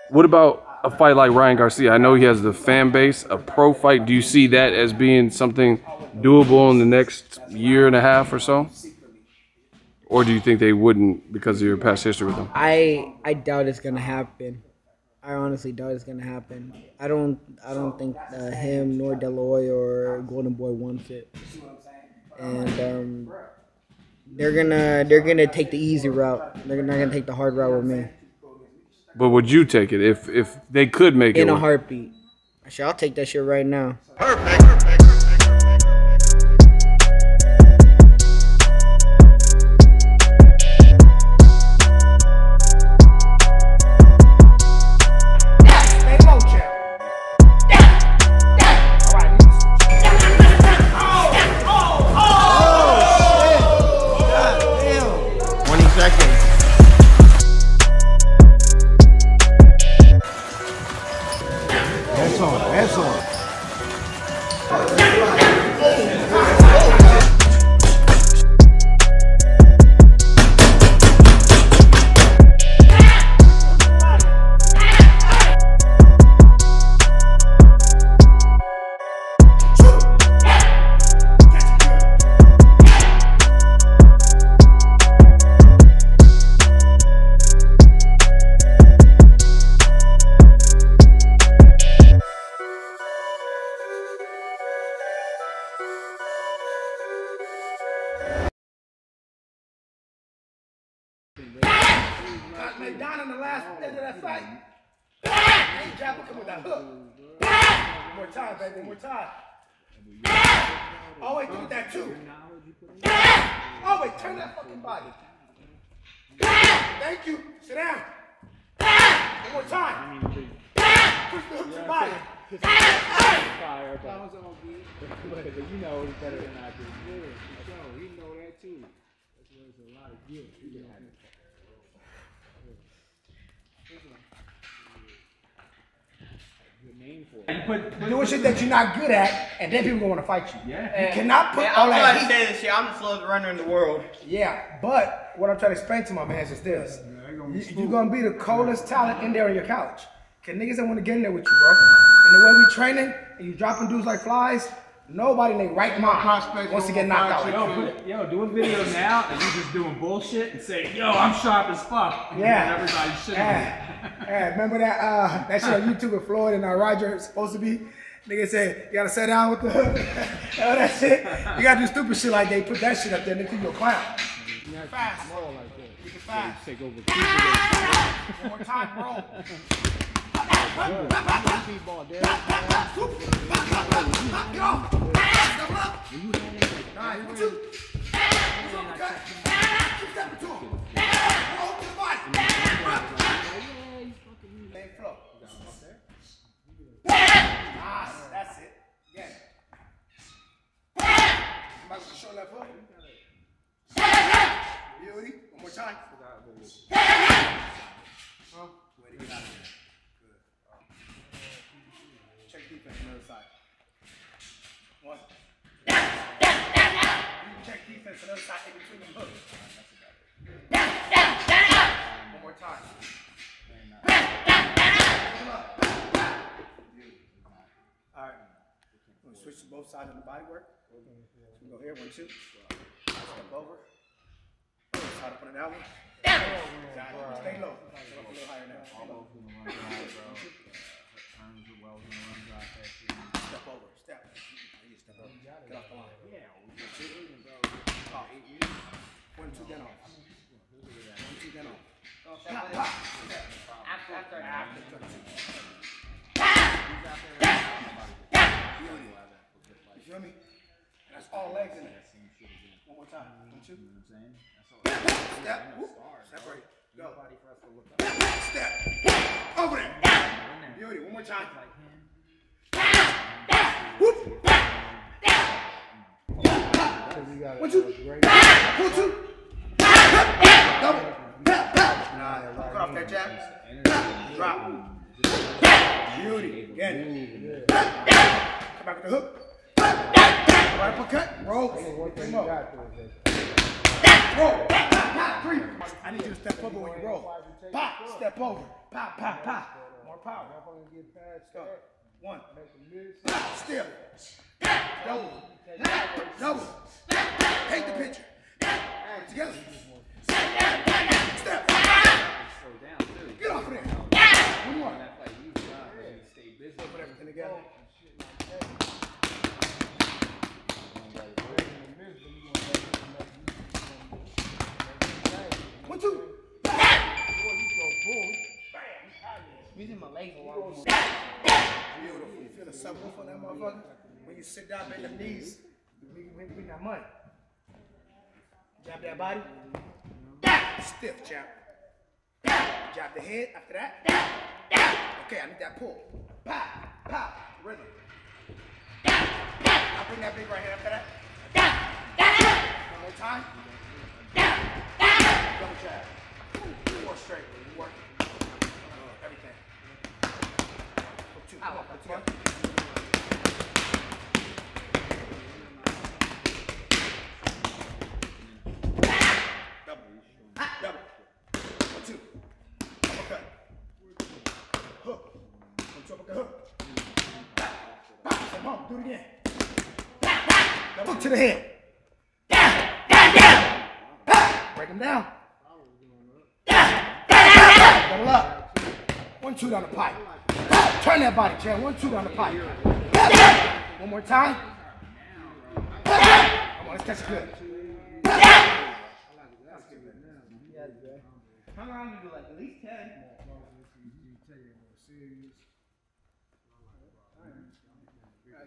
What about a fight like Ryan Garcia? I know he has the fan base, a pro fight. Do you see that as being something doable in the next year and a half or so? Or do you think they wouldn't because of your past history with him? I doubt it's gonna happen. I honestly doubt it's gonna happen. I don't think him nor De La Hoya or Wonderboy wants it, and they're gonna take the easy route. They're not gonna take the hard route with me. But would you take it if they could make it? In a heartbeat. Actually, I'll take that shit right now. Perfect. Down in the last end of that fight. Come with that hook. One more time, baby. One more time. Always do that too. Always turn that fucking body. Thank you. Sit down. One more time. Push the hook to your body. Fire, but you know it's better than I do. Yeah, you know that too. There's a lot of guilt. You put doing shit that you're not good at, and then people gonna want to fight you. Yeah. You cannot put all all that heat. Say this shit. I'm the slowest runner in the world. Yeah, but what I'm trying to explain to my man is this: you're gonna be the coldest talent in there in your college. Cause niggas don't want to get in there with you, bro. And the way we training, and you dropping dudes like flies, nobody in their right mind wants to get knocked out. Yo, do a video now, and you just doing bullshit and say, yo, I'm sharp as fuck. Yeah. And everybody should Yeah, remember that that shit on YouTube with Floyd and Roger supposed to be? Nigga said, you gotta sit down with the hook. All that shit. You gotta do stupid shit like they put that shit up there and they think you're a clown. Fast. Keep it fast. take over. One more time, bro. That's it. Yeah. Somebody show left hook. Beauty. One more time. Way to get out of there. Good. Check defense on the other side. One. Check defense on the other side in between them hooks. One more time. Alright. We're going to switch to both sides of the body work. So we go here, 1, 2. Step over. Try to put it that one. Stay low. Step up a little higher now. Step over. Step. Step over. Get off the line. 1, 2, then off. 1, 2, then off. Pop, pop. After. You feel me? That's all legs in there. One more time. 1, 2. Step. Whoop. Separate. Go. Step. Over there. Beauty. One more time. Whoop. 1, 2. 1, 2. Double. Nah, cut off that jab. Drop. Beauty. Again. Come back with the hook. Right uppercut. Roll. Roll. Pop, pop, 3. I need you to step over when you roll. Pop. Step over. Pop, pop, pop. More power. Stop. 1. Pop. Still. Double. Double. Take the picture. Together. Step. Get off of there. One more. Put everything together. 1, 2. Using my legs. Beautiful. You feel the subwoofer on that motherfucker? When you sit down, bend them knees. We got money. Jab that body. Stiff jab. Jab the head after that. Okay, I need that pull. Pop, pop, rhythm. I'll bring that big right hand after that. One more time. Double jab. 4 straight. Work. Everything. Put 2. Come on, put 2 up. Double. 1, 2. Uppercut. Hook. 1, 2 uppercut hook. Come on, do it again. Hook to the head. Break him down. Double up. 1, 2 down the pipe. Turn that body, Chad. 1, 2 down the pipe. One more time. Come on, let's catch it good. How long do you do? Like at least 10.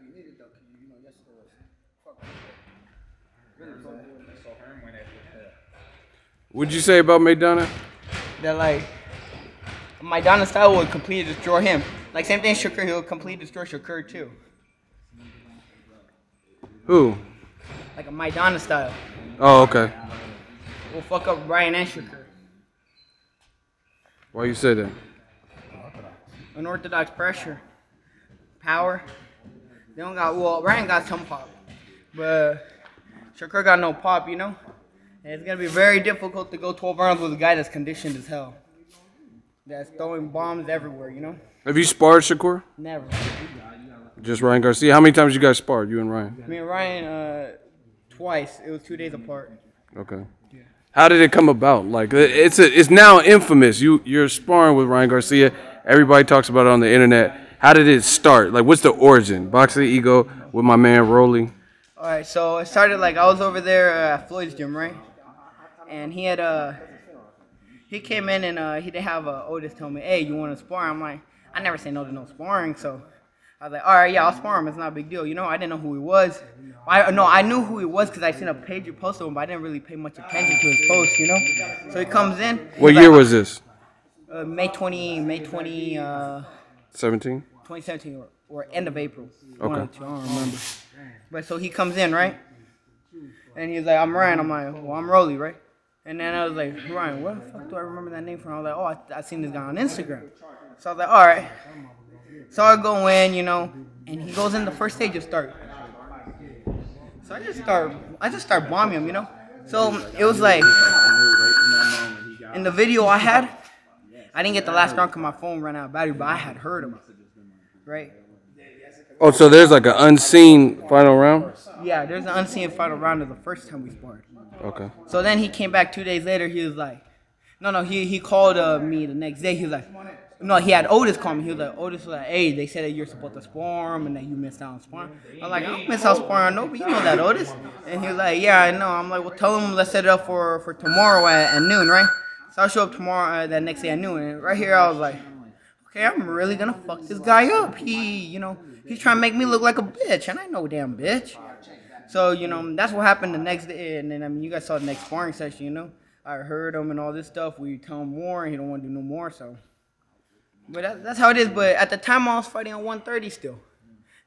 You need it though, because you know yesterday was What'd you say about Maidana? That like Maidana style would completely destroy him. Like same thing Shakur, he'll completely destroy Shakur too. Who? Like a Maidana style. Oh, okay. Will fuck up Ryan and Shakur. Why you say that? Unorthodox pressure. Power. They don't got, well, Ryan got some pop. But Shakur got no pop, you know? And it's going to be very difficult to go 12 rounds with a guy that's conditioned as hell. That's throwing bombs everywhere, you know? Have you sparred Shakur? Never. Just Ryan Garcia. How many times you guys sparred, you and Ryan? Me and Ryan, twice. It was 2 days apart. Okay. How did it come about? Like it's now infamous. You're sparring with Ryan Garcia. Everybody talks about it on the internet. How did it start? Like what's the origin? Boxingego with my man Rolly. All right, so it started like I was over there at Floyd's gym, right? And he had he came in and he didn't have Otis tell me, hey, you want to spar? I'm like, I never say no to no sparring, so I was like, all right, yeah, I'll spar him. It's not a big deal, you know. I didn't know who he was. I knew who he was because I seen a page you posted him, but I didn't really pay much attention to his post, you know. So he comes in. What year was this? May 2017 or end of April. Okay. One or two, I don't remember. But so he comes in, right? And he's like, I'm Ryan. I'm like, well, I'm Rolly, right? And then I was like, Ryan, where the fuck do I remember that name from? I was like, oh, I seen this guy on Instagram. So I was like, all right. So I go in, you know, and he goes in the first stage of start. So I just start bombing him, you know. So it was like, in the video I had, I didn't get the last round because my phone ran out of battery, but I had heard him, right? Oh, so there's like an unseen final round? Yeah, there's an unseen final round of the first time we sparred. Okay. So then he came back 2 days later. He was like, he called me the next day. He was like, no, he had Otis call me. He was like, Otis was like, hey, they said that you're supposed to spar him and that you missed out on sparring. I was like, I don't miss out sparring, no, but you know that, Otis. And he was like, yeah, I know. I'm like, well, tell him let's set it up for tomorrow at noon, right? So I'll show up tomorrow, that next day at noon. And right here, I was like, okay, I'm really going to fuck this guy up. He's trying to make me look like a bitch, and I know damn bitch. So, that's what happened the next day. And then, you guys saw the next sparring session, I heard him and all this stuff. We tell him more, and he don't want to do no more, so. But that's how it is. But at the time, I was fighting at 130 still.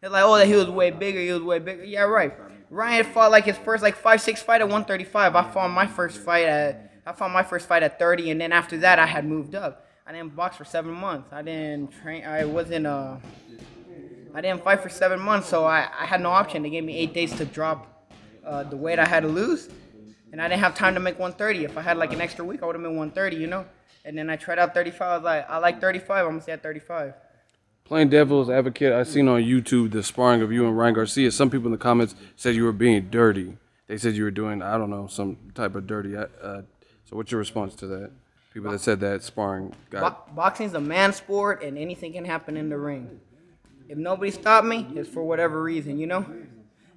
They're like, oh, that he was way bigger. Yeah, right. Ryan fought like his first 5-6 fight at 135. I fought my first fight at I fought my first fight at 30, and then after that, I had moved up. I didn't box for 7 months. I didn't train. I didn't fight for 7 months, so I had no option. They gave me 8 days to drop the weight I had to lose, and I didn't have time to make 130. If I had like an extra week, I would have been 130, you know. And then I tried out 35. I was like, I like 35. I'm gonna stay at 35. Playing devil's advocate, I seen on YouTube the sparring of you and Ryan Garcia. Some people in the comments said you were being dirty. They said you were doing, I don't know, some type of dirty. So what's your response to that? People that said that sparring got... Boxing's a man sport, and anything can happen in the ring. If nobody stopped me, it's for whatever reason, you know?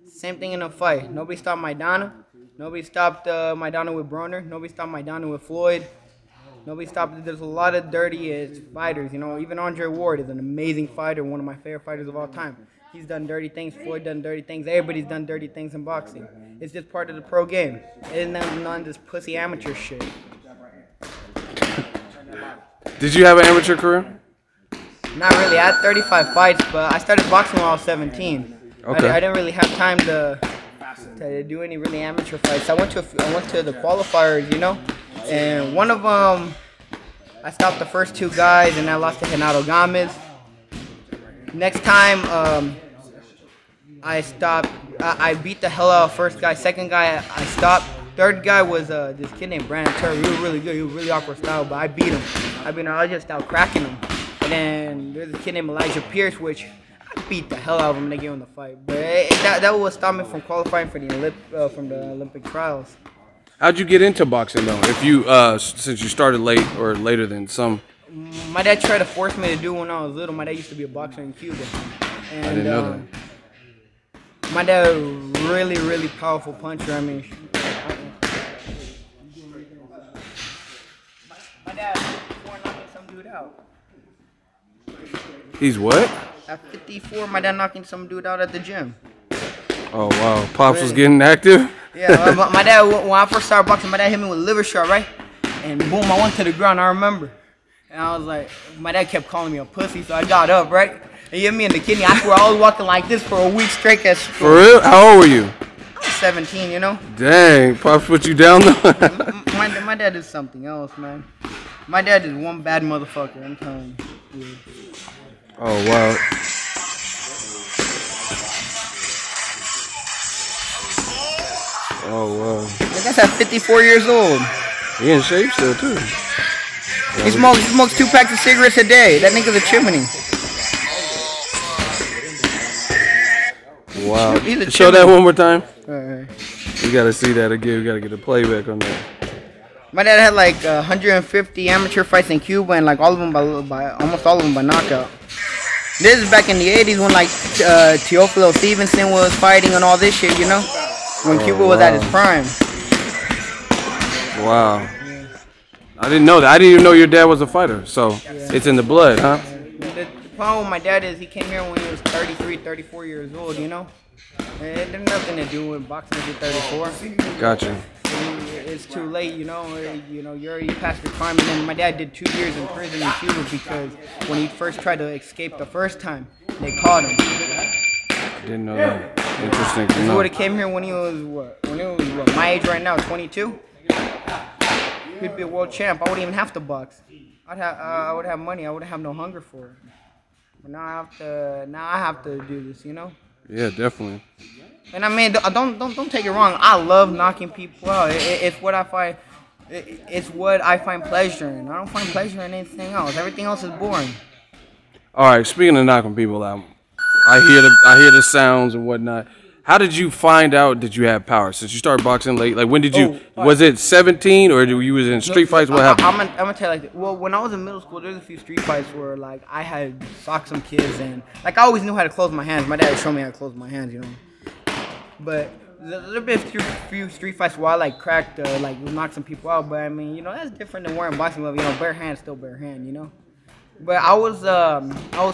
Same thing in a fight. Nobody stopped Maidana. Nobody stopped Maidana with Broner. Nobody stopped Maidana with Floyd. Nobody stopped. There's a lot of dirty fighters, you know. Even Andre Ward is an amazing fighter, one of my favorite fighters of all time. He's done dirty things. Floyd done dirty things. Everybody's done dirty things in boxing. It's just part of the pro game. It's none of this pussy amateur shit. Did you have an amateur career? Not really. I had 35 fights, but I started boxing when I was 17. Okay. I didn't really have time to do any really amateur fights. I went to the qualifiers, you know, and one of them I stopped the first 2 guys, and I lost to Renato Gomez. Next time I stopped. I beat the hell out of first guy. Second guy I stopped. Third guy was this kid named Brandon Terry. He was really good. He was really awkward style, but I beat him. I was just out cracking him. And then there's a kid named Elijah Pierce, which I beat the hell out of him. They gave him the fight, but that would stop me from qualifying for the Olympic trials. How'd you get into boxing though? If you since you started late or later than some. My dad tried to force me to do it when I was little. My dad used to be a boxer in Cuba. And, I didn't know that. My dad, really, really powerful puncher. I mean, my dad, before knocking some dude out. He's what? At 54, my dad knocking some dude out at the gym. Oh wow, Pops was getting active. Yeah, my dad. When I first started boxing, my dad hit me with a liver shot, right? And boom, I went to the ground. I remember. And I was like, my dad kept calling me a pussy, so I got up, right? He hit me in the kidney. I swear I was walking like this for a week straight. For real? How old were you? I was 17, you know? Dang, Pops put you down though. my dad is something else, man. My dad is one bad motherfucker, I'm telling you. Oh, wow. Oh, wow. That guy's at 54 years old. He in shape still, too. He smokes 2 packs of cigarettes a day. That nigga's a chimney. Wow. He's a Show that one more time. Alright. We gotta see that again. We gotta get a playback on that. My dad had like 150 amateur fights in Cuba, and like all of them by almost all of them by knockout. This is back in the 80s when like Teofilo Stevenson was fighting and all this shit, you know? When Cuba was at his prime. Wow. I didn't know that. I didn't even know your dad was a fighter. So it's in the blood, huh? The problem with my dad is he came here when he was 33, 34 years old, you know? It had nothing to do with boxing at 34. Gotcha. It's too late, you know. You're already past your prime. And then my dad did 2 years in prison in Cuba because when he first tried to escape the first time, they caught him. Didn't know that. Interesting to If he know. would have came here when he was what? My age right now, 22. He'd be a world champ. I wouldn't even have to box. I would have money. I wouldn't have no hunger for it. But now I have to do this, you know. Yeah, definitely. And I mean, don't take it wrong. I love knocking people out. It's what I find. It's what I find pleasure in. I don't find pleasure in anything else. Everything else is boring. All right. Speaking of knocking people out, I hear the sounds and whatnot. How did you find out that you had power? Since you started boxing late, like when did you? Was it 17 or you was in street fights? What happened? I'm gonna tell you like this. Well, when I was in middle school, there's a few street fights where like I had socked some kids and like I always knew how to close my hands. My dad showed me how to close my hands, you know. But there's been a few street fights where I like cracked, like knocked some people out. But I mean, you know, that's different than wearing boxing gloves. You know, bare hand still bare hand, you know. But I was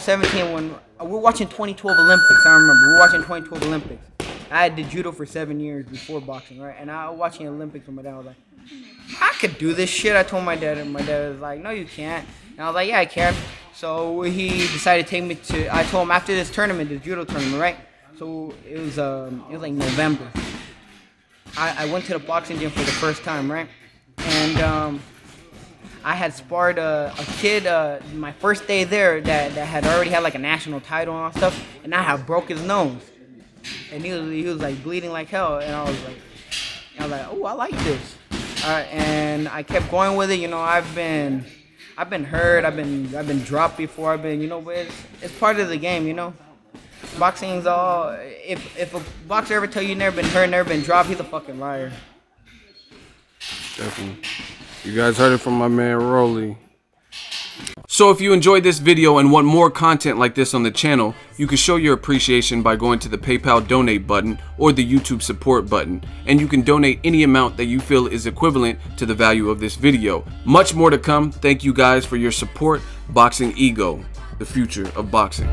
17 when we were watching 2012 Olympics. I remember we were watching 2012 Olympics. I did judo for 7 years before boxing, right? And I was watching Olympics with my dad. I was like, I could do this shit. I told my dad, and my dad was like, no, you can't. And I was like, yeah, I can. So he decided to take me to. I told him after this tournament, this judo tournament, right? So it was like November. I went to the boxing gym for the first time, right? and I had sparred a kid my first day there that had already had like a national title and all stuff, and I had broke his nose, and he was like bleeding like hell, and I was like, oh, I like this. And I kept going with it. You know, I've been hurt, I've been dropped before, you know, but it's part of the game, you know. Boxing's all, if a boxer ever tell you never been hurt, never been dropped, he's a fucking liar. Definitely. You guys heard it from my man Rolly. So if you enjoyed this video and want more content like this on the channel, you can show your appreciation by going to the PayPal donate button or the YouTube support button, and you can donate any amount that you feel is equivalent to the value of this video. Much more to come. Thank you guys for your support. Boxingego, the future of boxing.